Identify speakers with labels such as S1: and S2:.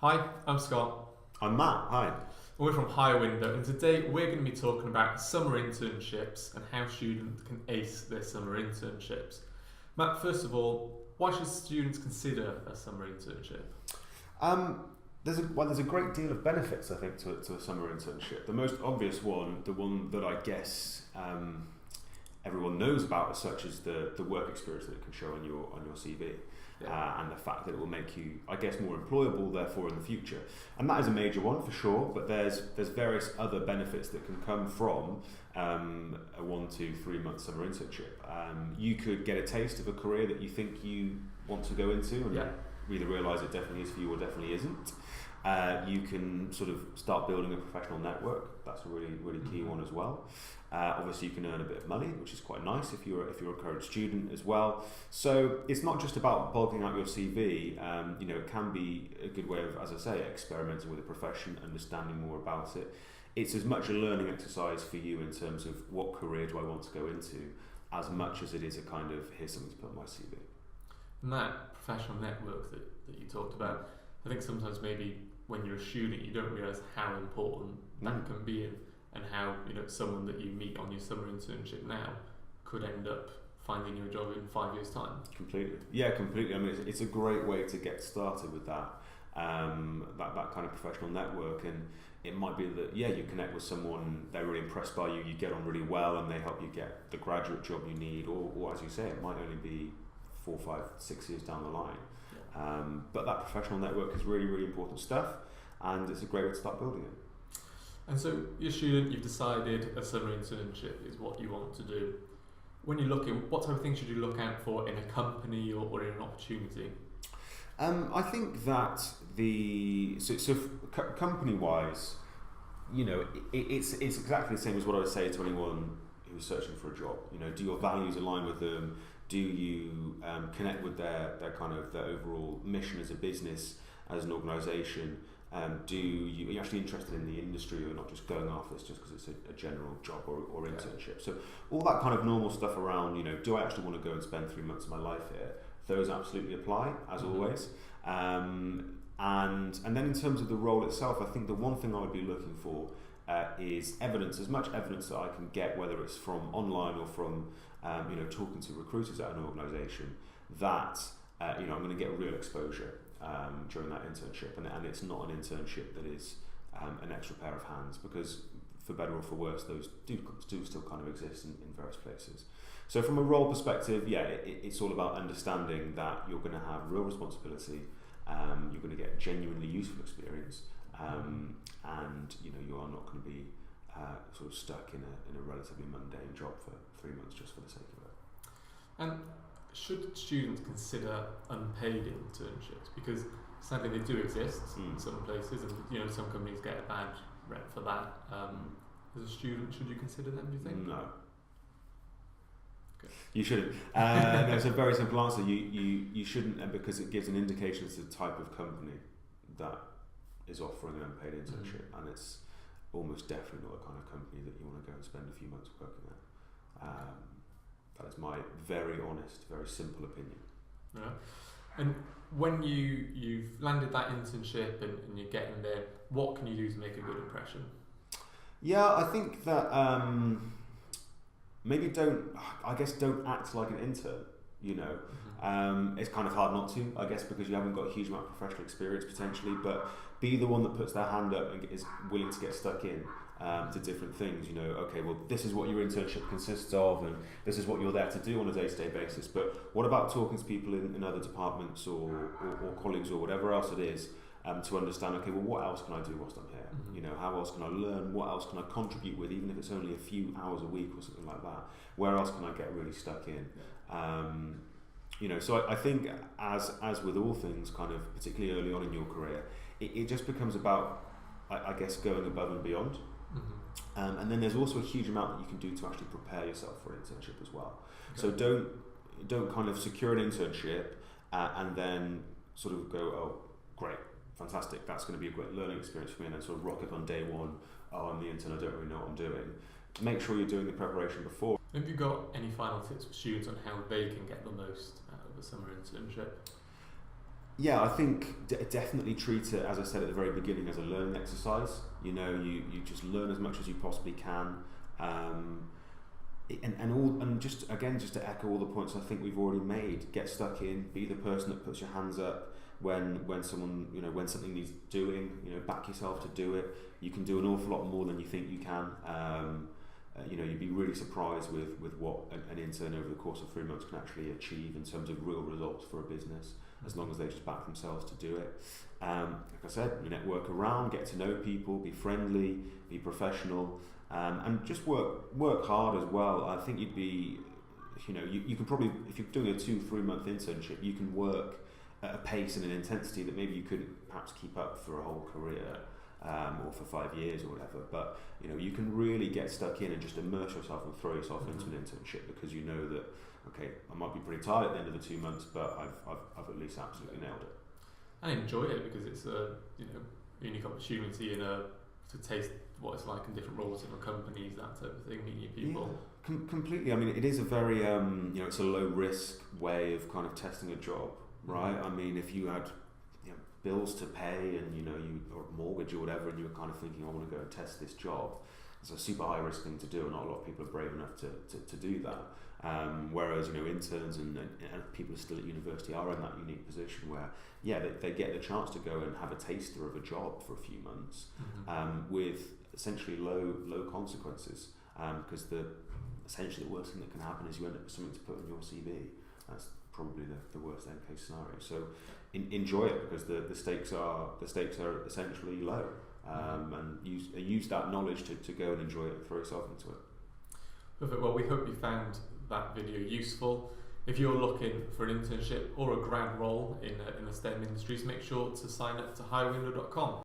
S1: Hi, I'm Scott.
S2: I'm Matt, hi.
S1: We're from Higher Window, and today we're going to be talking about summer internships and how students can ace their summer internships. Matt, first of all, why should students consider a summer internship?
S2: There's a great deal of benefits, I think, to a summer internship. The most obvious one, the one that I guess everyone knows about as such, is the work experience that it can show on your CV. Yeah. And the fact that it will make you, I guess, more employable, therefore, in the future. And that is a major one for sure, but there's various other benefits that can come from a 1, 2, 3 month summer internship. You could get a taste of a career that you think you want to go into and either realise it definitely is for you or definitely isn't. You can sort of start building a professional network. That's a really key one as well. Obviously, you can earn a bit of money, which is quite nice if you're a current student as well. So it's not just about bulking out your CV. It can be a good way of, as I say, experimenting with a profession, understanding more about it. It's as much a learning exercise for you in terms of what career do I want to go into, as much as it is a kind of here's something to put on my CV.
S1: And that professional network that you talked about, I think sometimes maybe when you're a student you don't realise how important that can be and how someone that you meet on your summer internship now could end up finding you a job in 5 years' time.
S2: Completely. I mean, it's a great way to get started with that kind of professional network, and it might be that you connect with someone, they're really impressed by you, you get on really well, and they help you get the graduate job you need, or as you say, it might only be 4, 5, 6 years down the line. But that professional network is really important stuff, and it's a great way to start building it.
S1: And so you're a student, you've decided a summer internship is what you want to do. When you're looking, what type of things should you look out for in a company or in an opportunity?
S2: I think that company-wise, it's exactly the same as what I would say to anyone who's searching for a job. Do your values align with them? Do you connect with their overall mission as a business, as an organisation? Are you actually interested in the industry, or not just going after this just because it's a general job or internship? So all that kind of normal stuff around, do I actually want to go and spend 3 months of my life here? Those absolutely apply, as always. And then in terms of the role itself, I think the one thing I would be looking for is evidence, as much evidence that I can get, whether it's from online or from talking to recruiters at an organisation, that I'm going to get real exposure during that internship, and it's not an internship that is an extra pair of hands, because for better or for worse, those do still kind of exist in various places. So from a role perspective, it's all about understanding that you're going to have real responsibility, you're going to get genuinely useful experience, and you are not going to be sort of stuck in a relatively mundane job for 3 months just for the sake of it.
S1: And should students consider unpaid internships? Because sadly they do exist in some places, and some companies get a bad rep for that. As a student, should you consider them, do you think?
S2: No.
S1: Okay.
S2: You shouldn't. No, it's a very simple answer. You shouldn't, because it gives an indication as to the type of company that is offering an unpaid internship, and it's almost definitely not the kind of company that you want to go and spend a few months working at. That is my very honest, very simple opinion.
S1: Yeah. And when you've landed that internship and you're getting there, what can you do to make a good impression?
S2: Yeah, I think that maybe don't act like an intern. It's kind of hard not to, I guess, because you haven't got a huge amount of professional experience potentially, but be the one that puts their hand up and is willing to get stuck in to different things. Okay, well, this is what your internship consists of, and this is what you're there to do on a day-to-day basis, but what about talking to people in other departments or colleagues or whatever else it is, to understand, okay, well, what else can I do whilst I'm here? How else can I learn? What else can I contribute with, even if it's only a few hours a week or something like that? Where else can I get really stuck in? So I think as with all things, kind of particularly early on in your career, it just becomes about, I guess, going above and beyond. And then there's also a huge amount that you can do to actually prepare yourself for an internship as well. Okay. So don't kind of secure an internship and then sort of go, oh, great, fantastic, that's going to be a great learning experience for me, and then sort of rock up on day one, oh, I'm the intern, I don't really know what I'm doing. Make sure you're doing the preparation before.
S1: Have you got any final tips for students on how they can get the most out of a summer internship?
S2: Yeah, I think definitely treat it, as I said at the very beginning, as a learning exercise. You know, you just learn as much as you possibly can. And just again, just to echo all the points I think we've already made, get stuck in, be the person that puts your hands up when someone, you know, when something needs doing, you know, back yourself to do it. You can do an awful lot more than you think you can. You know, you'd be really surprised with what an intern over the course of 3 months can actually achieve in terms of real results for a business, as long as they just back themselves to do it. Like I said, you network around, get to know people, be friendly, be professional, and just work hard as well. I think you'd be, you know, you can probably, if you're doing a 2-3 month internship, you can work at a pace and an intensity that maybe you couldn't perhaps keep up for a whole career. Or for 5 years or whatever, but you know, you can really get stuck in and just immerse yourself and throw yourself into an internship, because you know that, okay, I might be pretty tired at the end of the 2 months, but I've at least absolutely nailed it.
S1: And enjoy it, because it's a, you know, unique opportunity to taste what it's like in different roles, different companies, that type of thing, meet new people.
S2: Yeah, completely. I mean, it is a very you know, it's a low risk way of kind of testing a job, right? I mean, if you had bills to pay and, you know, or mortgage or whatever, and you were kind of thinking, I want to go and test this job, it's a super high risk thing to do, and not a lot of people are brave enough to do that. Whereas, you know, interns and people who are still at university are in that unique position where, yeah, they get the chance to go and have a taster of a job for a few months, with essentially low consequences, because essentially the worst thing that can happen is you end up with something to put on your CV. That's probably the worst end case scenario. So enjoy it, because the stakes are essentially low, and use that knowledge to go and enjoy it and throw yourself into it.
S1: Perfect. Well, we hope you found that video useful. If you're looking for an internship or a grad role in the STEM industries, make sure to sign up to hirewindow.com.